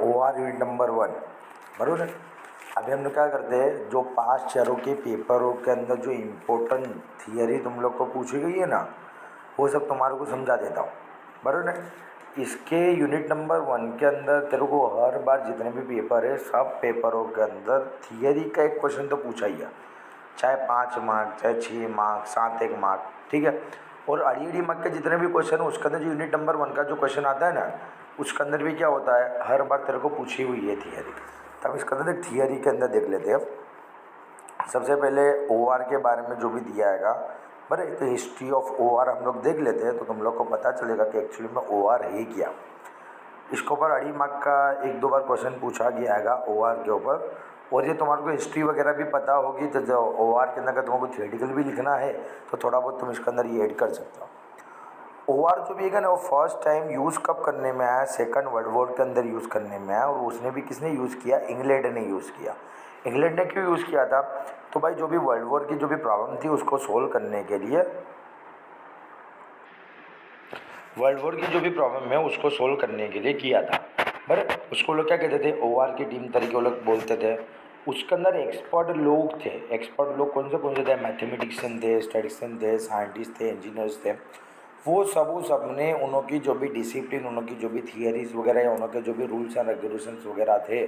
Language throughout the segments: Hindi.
ओ आर यूनिट नंबर 1 बराबर है। अभी हम लोग क्या करते हैं, जो पास्ट चेयरों के पेपरों के अंदर जो इम्पोर्टेंट थियरी तुम लोग को पूछी गई है ना, वो सब तुम्हारे को समझा देता हूँ, बराबर है। इसके यूनिट नंबर 1 के अंदर तेरे को हर बार जितने भी पेपर है, सब पेपरों के अंदर थियरी का एक क्वेश्चन तो पूछा ही है, चाहे 5 मार्क, चाहे 6 मार्क, 7 एक मार्क, ठीक है। और अड़ी मार्क के जितने भी क्वेश्चन है, उसके अंदर जो यूनिट नंबर 1 का जो क्वेश्चन आता है ना, उसके अंदर भी क्या होता है, हर बार तेरे को पूछी हुई है थियरी। तब इसके अंदर थियरी के अंदर देख लेते हैं। सबसे पहले ओ आर के बारे में जो भी दिया हैगा, बड़े तो हिस्ट्री ऑफ ओ आर हम लोग देख लेते हैं, तो तुम लोग को पता चलेगा कि एक्चुअली में ओ आर है क्या। इसके ऊपर अड़ी मार्क का 1-2 बार क्वेश्चन पूछा गया हैगा ओ आर के ऊपर। और ये तुम्हारे को हिस्ट्री वगैरह भी पता होगी, तो जो ओ आर के अंदर अगर तुमको थियोरेटिकल भी लिखना है, तो थोड़ा बहुत तुम इसके अंदर ये ऐड कर सकते हो। ओ आर जो भी है ना, वो फर्स्ट टाइम यूज़ कब करने में आया, सेकंड वर्ल्ड वॉर के अंदर यूज़ करने में आया। और उसने भी किसने यूज़ किया, इंग्लैंड ने यूज़ किया। इंग्लैंड ने क्यों यूज़ किया था, तो भाई जो भी वर्ल्ड वॉर की जो भी प्रॉब्लम थी, उसको सोल्व करने के लिए, वर्ल्ड वॉर की जो भी प्रॉब्लम है उसको सोल्व करने के लिए किया था। बट उसको लोग क्या कहते थे, ओ आर की टीम तरीके वो लोग बोलते थे। उसके अंदर एक्सपर्ट लोग थे। एक्सपर्ट लोग कौन से थे, मैथमेटिशियन थे, स्टैटिस्टिशियन थे, साइंटिस्ट थे, इंजीनियर्स थे। वो सब ने उनकी जो भी डिसिप्लिन, उनकी जो भी थियरीज वगैरह या उनके जो भी रूल्स एंड रेगुलेशंस वगैरह थे,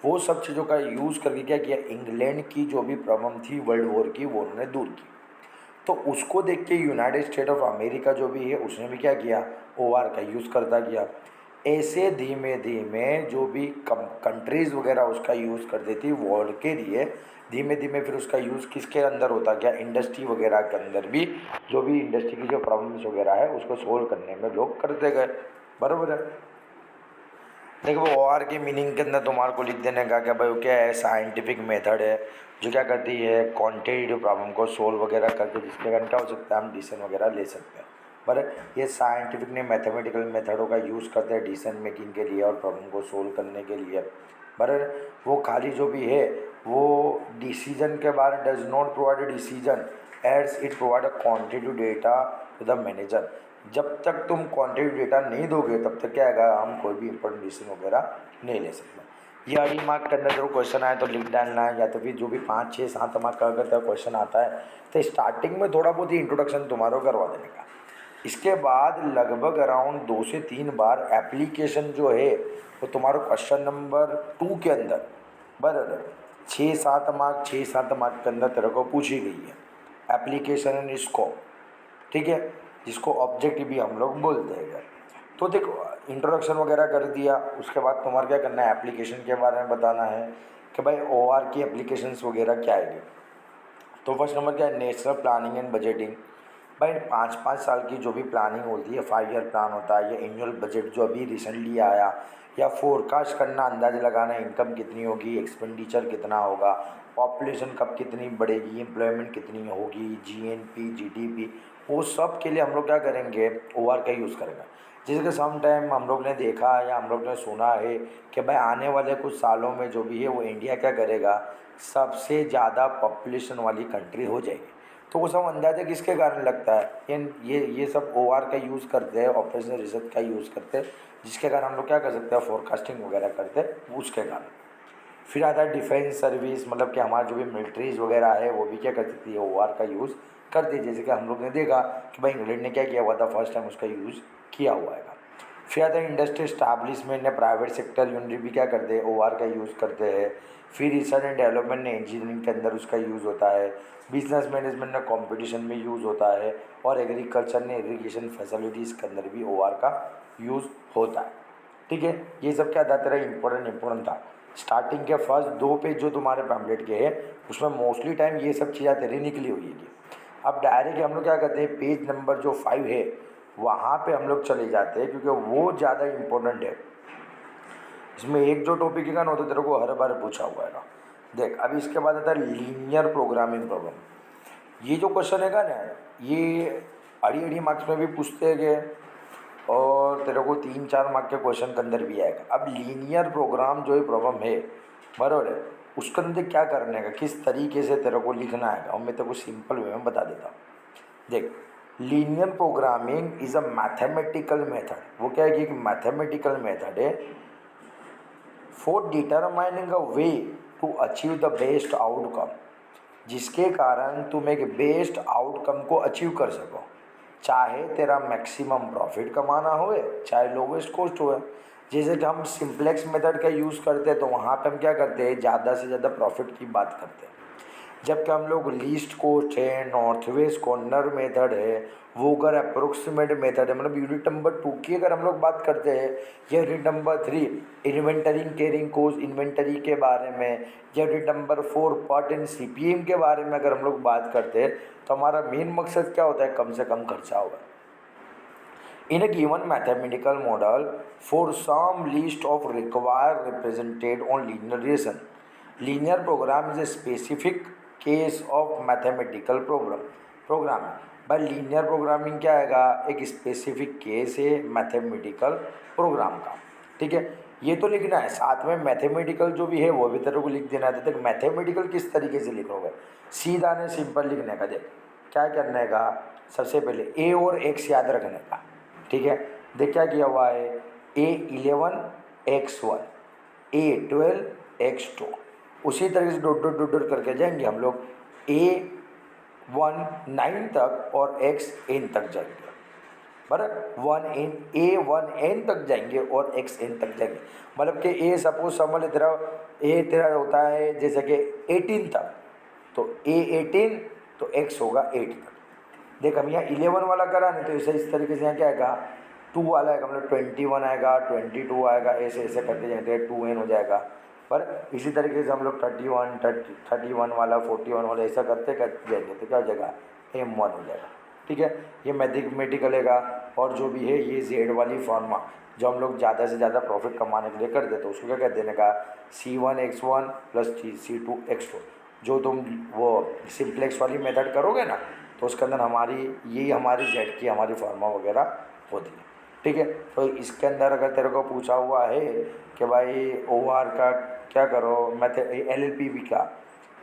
वो सब चीज़ों का यूज़ करके क्या किया, इंग्लैंड की जो भी प्रॉब्लम थी वर्ल्ड वॉर की, वो उन्होंने दूर की। तो उसको देख के यूनाइटेड स्टेट ऑफ अमेरिका जो भी है, उसने भी क्या किया, ओ आर का यूज़ करता गया। ऐसे धीमे धीमे जो भी कंट्रीज़ वगैरह उसका यूज़ करती थी वॉर के लिए, धीमे धीमे फिर उसका यूज़ किसके अंदर होता गया, इंडस्ट्री वगैरह के अंदर भी, जो भी इंडस्ट्री की जो प्रॉब्लम्स वगैरह है उसको सोल्व करने में लोग करते गए, बराबर है। देखो वो आर की मीनिंग के अंदर तुम्हारे को लिख देने का क्या भाई, वो क्या है, साइंटिफिक मेथड है जो क्या करती है, क्वांटिटेटिव प्रॉब्लम को सोल्व वगैरह करके, जिसके कारण क्या हो सकता है, हम डिसीजन वगैरह ले सकते हैं। पर ये साइंटिफिक ने मैथमेटिकल मेथडों का यूज़ करते हैं डिसीजन मेकिंग के लिए और प्रॉब्लम को सोल्व करने के लिए। पर वो खाली जो भी है, वो डिसीजन के बारे does not provide a decision aids it provide a quantitative data to the manager. जब तक तुम क्वांटिटेटिव डेटा नहीं दोगे, तब तक क्या आएगा, हम कोई भी इंपॉर्टेंट डिसीजन वगैरह नहीं ले सकते। ये अड़ी मार्क के अंदर जो क्वेश्चन आए तो लिख डालना है, या तो फिर जो भी 5, 6, 7 मार्क का अगर क्वेश्चन आता है, तो स्टार्टिंग में थोड़ा बहुत ही इंट्रोडक्शन तुम्हारा करवा देने का। इसके बाद लगभग अराउंड 2 से 3 बार एप्लीकेशन जो है, वो तुम्हारा क्वेश्चन नंबर 2 के अंदर, बराबर, 6-7 मार्क, 6-7 मार्क के अंदर तेरे को पूछी गई है एप्लीकेशन एंड स्कोप, ठीक है, जिसको ऑब्जेक्ट भी हम लोग बोलते हैं। तो देखो, इंट्रोडक्शन वगैरह कर दिया, उसके बाद तुम्हारा क्या करना है, एप्लीकेशन के बारे में बताना है कि भाई ओ आर की एप्लीकेशंस वगैरह क्या है। तो फर्स्ट नंबर क्या है, नेशनल प्लानिंग एंड बजटिंग। भाई 5-5 साल की जो भी प्लानिंग होती है, 5 ईयर प्लान होता है, या एनुअल बजट जो अभी रिसेंटली आया, या फोरकास्ट करना, अंदाज़ लगाना इनकम कितनी होगी, एक्सपेंडिचर कितना होगा, पॉपुलेशन कब कितनी बढ़ेगी, एम्प्लॉयमेंट कितनी होगी, जीएनपी, जीडीपी, वो सब के लिए हम लोग क्या करेंगे, ओआर का यूज़ करेंगे। जैसे कि सम टाइम हम लोग ने देखा है या हम लोग ने सुना है कि भाई आने वाले कुछ सालों में जो भी है, वो इंडिया क्या करेगा, सबसे ज़्यादा पॉपुलेशन वाली कंट्री हो जाएगी। तो वो सब अंदाज़ा किसके कारण लगता है, ये सब ओ आर का यूज़ करते हैं, ऑपरेशनल रिसर्च का यूज़ करते हैं, जिसके कारण हम लोग क्या कर सकते हैं, फोरकास्टिंग वगैरह करते हैं उसके कारण। फिर आता है डिफेंस सर्विस, मतलब कि हमारे जो भी मिलिट्रीज वगैरह है, वो भी क्या कर सकती है, ओ आर का यूज़ करती है। जैसे कि हम लोग ने देखा कि भाई इंग्लैंड ने क्या किया हुआ था, फर्स्ट टाइम उसका यूज़ किया हुआ है। फिर आता है इंडस्ट्री स्टैब्लिशमेंट ने, प्राइवेट सेक्टर यूनिट भी क्या करते हैं, ओ आर का यूज़ करते हैं। फिर रिसर्च एंड डेवलपमेंट ने, इंजीनियरिंग के अंदर उसका यूज़ होता है। बिजनेस मैनेजमेंट ने कंपटीशन में यूज़ होता है। और एग्रीकल्चर ने, इरीगेशन फैसिलिटीज़ के अंदर भी ओ आर का यूज़ होता है, ठीक है। ये सब क्या था, तेरा इंपॉर्टेंट था। स्टार्टिंग के फर्स्ट 2 पेज जो तुम्हारे पैम्पलेट के हैं, उसमें मोस्टली टाइम ये सब चीज़ें तेरी निकली हुई है। अब डायरेक्ट हम लोग क्या करते हैं, पेज नंबर जो 5 है, वहाँ पे हम लोग चले जाते हैं, क्योंकि वो ज़्यादा इम्पोर्टेंट है। इसमें एक जो टॉपिक है ना, वो तो तेरे को हर बार पूछा हुआ है। देख, अब इसके बाद आता है लीनियर प्रोग्रामिंग प्रॉब्लम। ये जो क्वेश्चन है ना, ये अड़ी मार्क्स में भी पूछते हैं, और तेरे को 3-4 मार्क के क्वेश्चन के अंदर भी आएगा। अब लीनियर प्रोग्राम जो है प्रॉब्लम है, बराबर है, उसके अंदर क्या करने का, किस तरीके से तेरे को लिखना है, और मैं तेरे को सिंपल वे में बता देता हूँ। देख, linear programming is a mathematical method. वो क्या है कि एक मैथमेटिकल मेथड है for determining a way to achieve the best outcome, जिसके कारण तुम एक बेस्ट आउटकम को अचीव कर सको, चाहे तेरा मैक्सिमम प्रॉफिट कमाना होए चाहे लोवेस्ट कॉस्ट होए। जैसे कि हम सिंप्लेक्स मेथड का यूज़ करते हैं तो वहाँ पे हम क्या करते हैं, ज़्यादा से ज़्यादा प्रॉफिट की बात करते हैं। जबकि हम लोग लीस्ट कॉस्ट है, नॉर्थ वेस्ट कॉर्नर मेथड है, वोगर अप्रोक्सीमेट मेथड है, मतलब यूनिट नंबर 2 की अगर हम लोग बात करते हैं, या unit number 3 inventory carrying cost inventory के बारे में, या unit number 4 part and CPM के बारे में अगर हम लोग बात करते हैं, तो हमारा मेन मकसद क्या होता है, कम से कम खर्चा होगा। In a given mathematical model, for some list of required represented on linear relation, linear program is a specific case of mathematical programming। भाई लीनियर प्रोग्रामिंग क्या आएगा, एक स्पेसिफिक केस है मैथमेटिकल प्रोग्राम का। ठीक है, ये तो लिखना है, साथ में मैथमेटिकल जो भी है वो भी तेरे को लिख देना है। तो मैथमेटिकल किस तरीके से लिखोगे, सीधा ने सिंपल लिखने का। देख क्या करने का, सबसे पहले ए और एक्स याद रखने का। ठीक है, देख क्या किया हुआ है, A11 x1 A12 x2, उसी तरीके से डॉट डॉट डॉट डॉट करके जाएंगे हम लोग A19 तक और xn तक जाएंगे, बराबर A1n तक जाएंगे और xn तक जाएंगे। मतलब कि A सपोज समझ ले तेरा A तेरा होता है जैसे कि 18 तक, तो A18 तो x होगा 8 तक। देख हम यहाँ 11 वाला करा नहीं तो इसे इस तरीके से यहाँ क्या आएगा, 2 वाला आएगा, मतलब 21 आएगा, 22 आएगा, ऐसे ऐसे करते जाएंगे, 2n हो जाएगा। पर इसी तरीके से हम लोग 31 वाला 41 वाला ऐसा करते जाएंगे तो क्या हो जाएगा, M1 हो जाएगा। ठीक है, ये मैथमेटिकल है। और जो भी है ये जेड वाली फॉर्मा जो हम लोग ज़्यादा से ज़्यादा प्रॉफिट कमाने के लिए कर देते, तो उसको क्या कह देने का, C1 x1 plus C2 x2। जो तुम वो सिंप्लेक्स वाली मेथड करोगे ना, तो उसके अंदर हमारी जेड की हमारी फॉर्मा वगैरह होती है। ठीक है, तो इसके अंदर अगर तेरे को पूछा हुआ है कि भाई OR का क्या करो, LLP भी का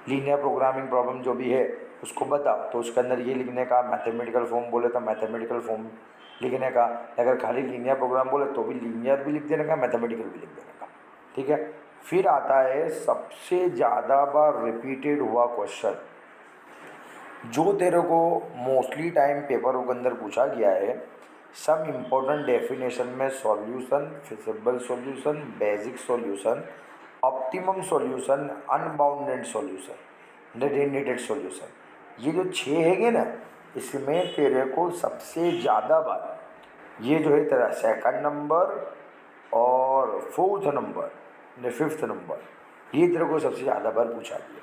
लीनियर प्रोग्रामिंग प्रॉब्लम जो भी है उसको बताओ, तो उसके अंदर ये लिखने का, मैथमेटिकल फॉर्म बोले तो मैथमेटिकल फॉर्म लिखने का, अगर खाली लीनियर प्रोग्राम बोले तो भी लीनियर भी लिख देने का, मैथमेटिकल भी लिख देने का। ठीक है, फिर आता है सबसे ज़्यादा बार रिपीटेड हुआ क्वेश्चन जो तेरे को मोस्टली टाइम पेपरों के अंदर पूछा गया है, सम इम्पोर्टेंट डेफिनेशन में solution, feasible solution, basic solution, optimum solution, unbounded solution, dedicated solution. ये जो 6 हैंगे ना, इसमें तेरे को सबसे ज़्यादा बार ये जो है तेरा सेकंड नंबर और फोर्थ नंबर ने फिफ्थ नंबर, ये तेरे को सबसे ज़्यादा बार पूछा गया।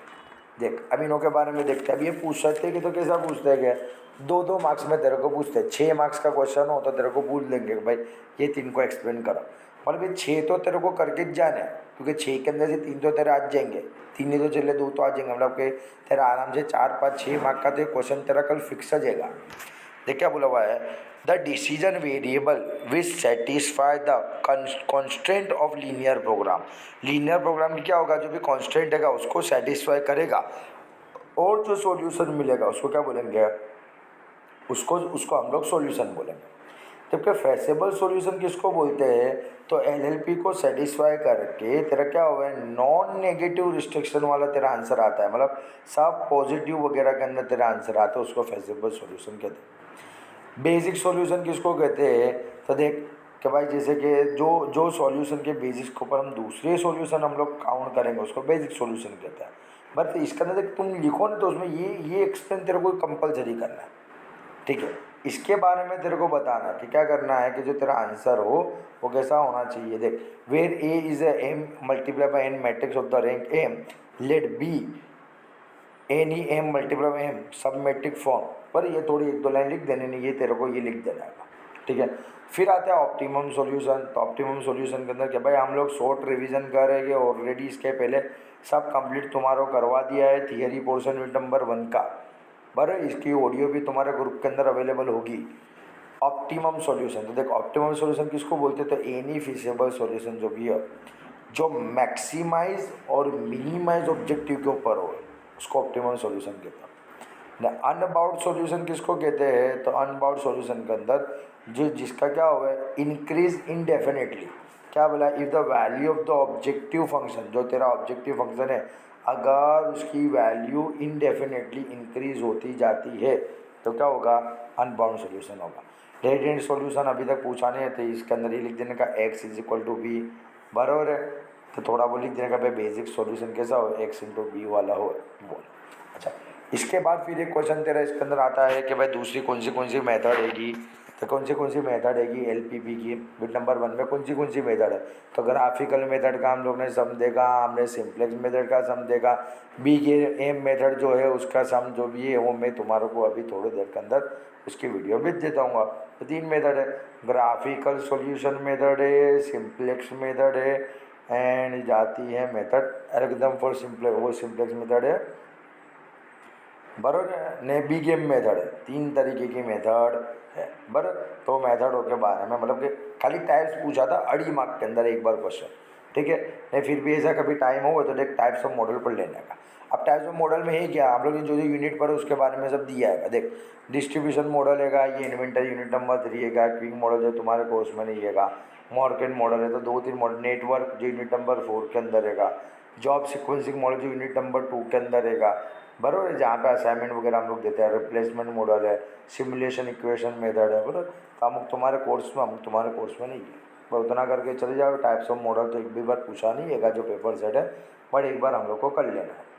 देख अब इनों के बारे में देखते हैं। अब ये पूछ सकते हैं कि तो कैसा पूछते हैं क्या, 2-2 मार्क्स में तेरे को पूछते हैं। 6 मार्क्स का क्वेश्चन हो तो तेरे को पूछ लेंगे कि भाई ये 3 को एक्सप्लेन करो। मतलब ये 6 तो तेरे को करके जाना है, क्योंकि 6 के अंदर से 3 तो तेरे आ जाएंगे, 3 ही तो चले, 2 तो आ जाएंगे। मतलब कि तेरा आराम से 4-5-6 मार्क का तो क्वेश्चन तेरा कल फिक्स हो जाएगा। देख क्या बोला हुआ है, the decision variable which satisfy the constant of linear program. Linear program क्या होगा, जो भी कॉन्स्टेंट है उसको सेटिस्फाई करेगा और जो सॉल्यूशन मिलेगा उसको क्या बोलेंगे, उसको हम लोग सॉल्यूशन बोलेंगे। जबकि फेसिबल सॉल्यूशन किसको बोलते हैं, तो एलएलपी को सेटिस्फाई करके तेरा क्या हुआ है, नॉन नेगेटिव रिस्ट्रिक्शन वाला तेरा आंसर आता है, मतलब सब पॉजिटिव वगैरह के अंदर तेरा आंसर आता है, उसको फेसिबल सॉल्यूशन कहते हैं। बेसिक सॉल्यूशन किसको कहते हैं, तो देख कि भाई जैसे कि जो सॉल्यूशन के बेसिस के ऊपर हम दूसरे सॉल्यूशन हम लोग काउंट करेंगे उसको बेसिक सॉल्यूशन कहता है। बट इसके अंदर देख तुम लिखो ना तो उसमें ये एक्सप्लेन तेरे को कंपलसरी करना है। ठीक है, इसके बारे में तेरे को बताना कि क्या करना है कि जो तेरा आंसर हो वो कैसा होना चाहिए। देख where A is m multiply by n matrix of the rank m, let B n e m multiply by m sub matrix form. पर ये थोड़ी 1-2 लाइन लिख देने नहीं, ये तेरे को ये लिख देना है। ठीक है, फिर आता है ऑप्टिमम सॉल्यूशन। तो ऑप्टिमम सॉल्यूशन के अंदर क्या भाई, हम लोग शॉर्ट रिवीजन करेंगे, ऑलरेडी इसके पहले सब कंप्लीट तुम्हारा करवा दिया है, थियरी पोर्शन यूनिट नंबर 1 का, पर इसकी ऑडियो भी तुम्हारे ग्रुप के अंदर अवेलेबल होगी। ऑप्टिमम सॉल्यूशन, तो देखो ऑप्टिमम सॉल्यूशन किसको बोलते हैं, तो एनी फिजिबल सॉल्यूशन जो भी है जो मैक्सिमाइज और मिनिमाइज ऑब्जेक्टिव के ऊपर हो उसको ऑप्टिमम सॉल्यूशन कहते हैं। अनबाउंड सॉल्यूशन किसको कहते हैं, तो अनबाउंड सॉल्यूशन के अंदर जो जिसका क्या हुआ है, इंक्रीज इनडेफिनेटली, क्या बोला, if the value of the objective function, जो तेरा ऑब्जेक्टिव फंक्शन है, अगर उसकी वैल्यू इनडेफिनेटली इंक्रीज होती जाती है तो क्या होगा, अनबाउंड सोल्यूशन होगा। रेट एंड सोल्यूशन अभी तक पूछा नहीं है, तो इसके अंदर ये लिख देने का x is equal to b, बराबर है। तो थोड़ा वो लिख देने का भाई बेसिक सोल्यूशन कैसा हो, x इंटू बी वाला हो वो। अच्छा, इसके बाद फिर एक क्वेश्चन तेरा इसके अंदर आता है कि भाई दूसरी कौन सी मेथड हैगी, तो कौन सी मेथड हैगी एलपीपी की। बिट नंबर 1 में कौन सी मेथड है, तो ग्राफिकल मेथड का हम लोग ने सम देखा, हमने सिंप्लेक्स मेथड का सम देखा, बी के एम मेथड जो है उसका सम जो भी है वो मैं तुम्हारे को अभी थोड़ी देर के अंदर उसकी वीडियो भेज देता हूँ। तो 3 मेथड है, ग्राफिकल सॉल्यूशन मेथड है, सिंप्लेक्स मेथड है, एंड जाती है मेथड एल्गोरिथम फॉर सिंप्लेक्स, वो सिंप्लेक्स मेथड है, बराबर है। ने बी गेम मेथड है, 3 तरीके की मेथड है, बराबर। तो मेथडों के बारे में मतलब कि खाली टाइप्स पूछा था अड़ी मार्क के अंदर एक बार क्वेश्चन, ठीक है। नहीं फिर भी ऐसा कभी टाइम हो तो देख टाइप्स ऑफ मॉडल पर लेने का। अब टाइप्स ऑफ मॉडल में ही क्या, हम लोग ने जो यूनिट पर उसके बारे में सब दिया है। देख डिस्ट्रीब्यूशन मॉडल है, ये इन्वेंटरी यूनिट नंबर 3 है, क्विक मॉडल जो तुम्हारे कोर्स में नहीं है, मार्केट मॉडल है तो 2-3 मॉडल, नेटवर्क जो यूनिट नंबर 4 के अंदर है, जॉब सीक्वेंसिंग मॉडल जो यूनिट नंबर 2 के अंदर है, बराबर है, जहाँ पे असाइनमेंट वगैरह हम लोग देते हैं, रिप्लेसमेंट मॉडल है, सिमुलेशन इक्वेशन मेथड है, बराबर। तो अमुक तुम्हारे कोर्स में, अमुक तुम्हारे कोर्स में नहीं है, बस उतना करके चले जाओ। टाइप्स ऑफ मॉडल तो एक भी बार पूछा नहीं है जो पेपर सेट है, बट एक बार हम लोग को कर लेना है।